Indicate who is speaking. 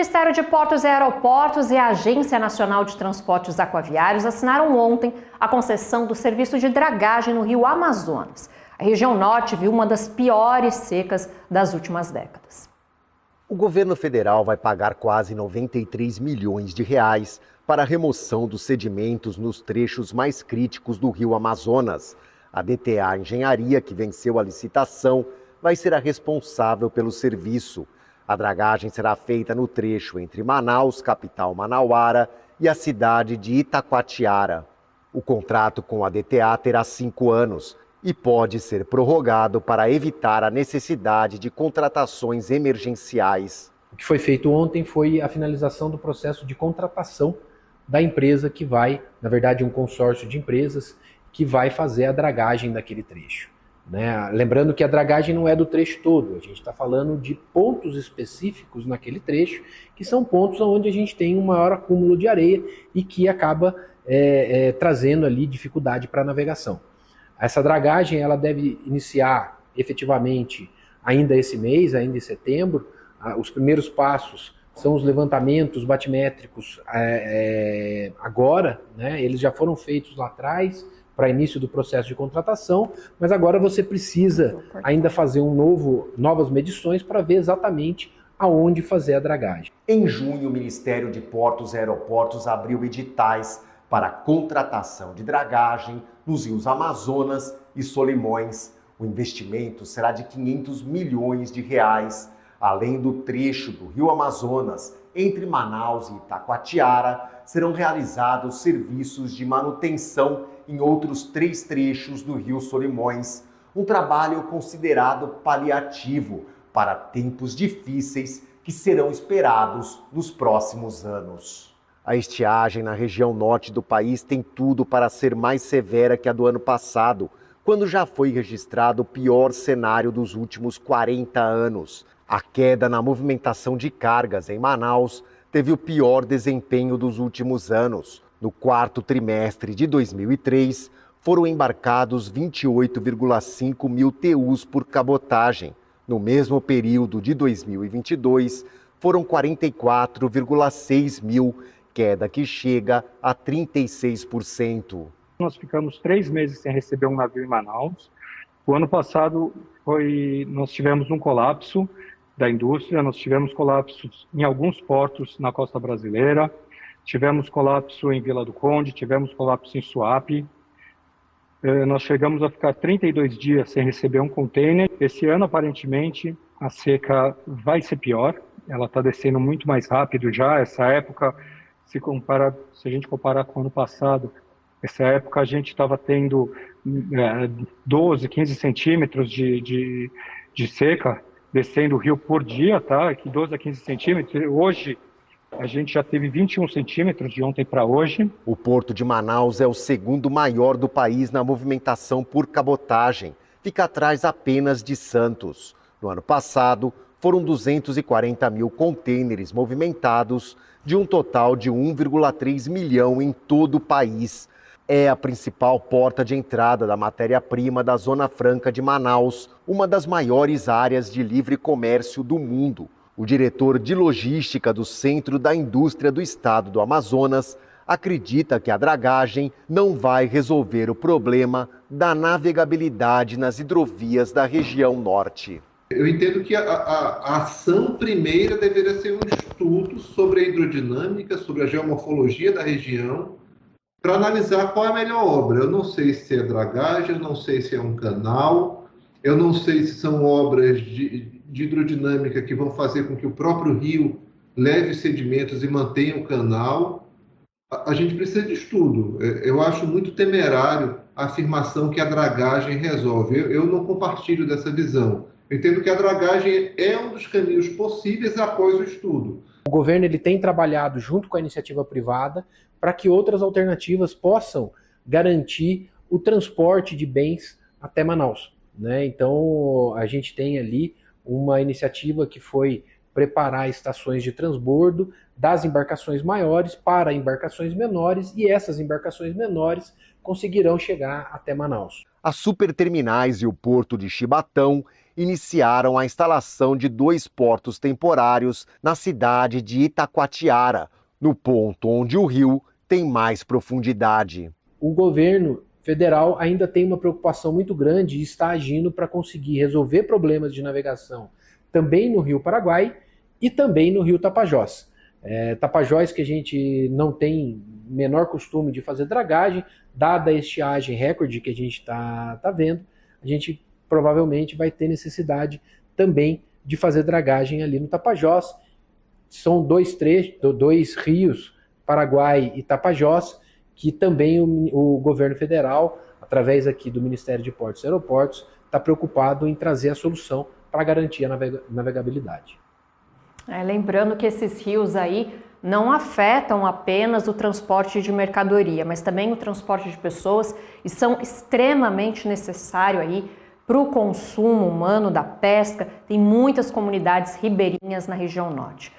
Speaker 1: Ministério de Portos e Aeroportos e a Agência Nacional de Transportes Aquaviários assinaram ontem a concessão do serviço de dragagem no Rio Amazonas. A região norte viu uma das piores secas das últimas décadas.
Speaker 2: O governo federal vai pagar quase 93 milhões de reais para a remoção dos sedimentos nos trechos mais críticos do Rio Amazonas. A DTA Engenharia, que venceu a licitação, vai ser a responsável pelo serviço. A dragagem será feita no trecho entre Manaus, capital manauara, e a cidade de Itacoatiara. O contrato com a DTA terá 5 anos e pode ser prorrogado para evitar a necessidade de contratações emergenciais.
Speaker 3: O que foi feito ontem foi a finalização do processo de contratação da empresa que vai, na verdade, um consórcio de empresas que vai fazer a dragagem daquele trecho. Lembrando que a dragagem não é do trecho todo, a gente está falando de pontos específicos naquele trecho, que são pontos onde a gente tem um maior acúmulo de areia e que acaba trazendo ali dificuldade para a navegação. Essa dragagem ela deve iniciar efetivamente ainda esse mês, ainda em setembro. Os primeiros passos são os levantamentos batimétricos agora, eles já foram feitos lá atrás, para início do processo de contratação, mas agora você precisa ainda fazer novas medições para ver exatamente aonde fazer a dragagem.
Speaker 2: Em junho, o Ministério de Portos e Aeroportos abriu editais para a contratação de dragagem nos rios Amazonas e Solimões. O investimento será de 500 milhões de reais. Além do trecho do Rio Amazonas, entre Manaus e Itacoatiara, serão realizados serviços de manutenção em outros 3 trechos do Rio Solimões, um trabalho considerado paliativo para tempos difíceis que serão esperados nos próximos anos. A estiagem na região norte do país tem tudo para ser mais severa que a do ano passado, quando já foi registrado o pior cenário dos últimos 40 anos. A queda na movimentação de cargas em Manaus teve o pior desempenho dos últimos anos. No quarto trimestre de 2003, foram embarcados 28,5 mil TEUs por cabotagem. No mesmo período de 2022, foram 44,6 mil, queda que chega a 36%.
Speaker 4: Nós ficamos 3 meses sem receber um navio em Manaus. O ano passado nós tivemos um colapso da indústria, nós tivemos colapsos em alguns portos na costa brasileira, tivemos colapso em Vila do Conde, tivemos colapso em Suape. Nós chegamos a ficar 32 dias sem receber um container. Esse ano, aparentemente, a seca vai ser pior. Ela está descendo muito mais rápido já. Essa época, se a gente comparar com o ano passado, essa época a gente estava tendo 12, 15 centímetros de seca descendo o rio por dia, tá? Aqui 12 a 15 centímetros. Hoje, a gente já teve 21 centímetros de ontem para hoje.
Speaker 2: O Porto de Manaus é o segundo maior do país na movimentação por cabotagem. Fica atrás apenas de Santos. No ano passado, foram 240 mil contêineres movimentados, de um total de 1,3 milhão em todo o país. É a principal porta de entrada da matéria-prima da Zona Franca de Manaus, uma das maiores áreas de livre comércio do mundo. O diretor de logística do Centro da Indústria do Estado do Amazonas acredita que a dragagem não vai resolver o problema da navegabilidade nas hidrovias da região norte.
Speaker 5: Eu entendo que a ação primeira deveria ser um estudo sobre a hidrodinâmica, sobre a geomorfologia da região, para analisar qual é a melhor obra. Eu não sei se é dragagem, eu não sei se é um canal, eu não sei se são obras de hidrodinâmica que vão fazer com que o próprio rio leve sedimentos e mantenha o canal. A gente precisa de estudo. Eu acho muito temerário a afirmação que a dragagem resolve. Eu não compartilho dessa visão. Eu entendo que a dragagem é um dos caminhos possíveis após o estudo.
Speaker 3: O governo ele tem trabalhado junto com a iniciativa privada para que outras alternativas possam garantir o transporte de bens até Manaus. Então, a gente tem ali uma iniciativa que foi preparar estações de transbordo das embarcações maiores para embarcações menores, e essas embarcações menores conseguirão chegar até Manaus.
Speaker 2: As superterminais e o porto de Chibatão iniciaram a instalação de 2 portos temporários na cidade de Itacoatiara, no ponto onde o rio tem mais profundidade.
Speaker 3: O governo federal ainda tem uma preocupação muito grande e está agindo para conseguir resolver problemas de navegação também no Rio Paraguai e também no Rio Tapajós. Tapajós que a gente não tem menor costume de fazer dragagem, dada a estiagem recorde que a gente está vendo, a gente provavelmente vai ter necessidade também de fazer dragagem ali no Tapajós. São 2 rios, Paraguai e Tapajós, que também o governo federal, através aqui do Ministério de Portos e Aeroportos, está preocupado em trazer a solução para garantir a navegabilidade.
Speaker 1: Lembrando que esses rios aí não afetam apenas o transporte de mercadoria, mas também o transporte de pessoas e são extremamente necessários aí para o consumo humano da pesca. Tem muitas comunidades ribeirinhas na região norte.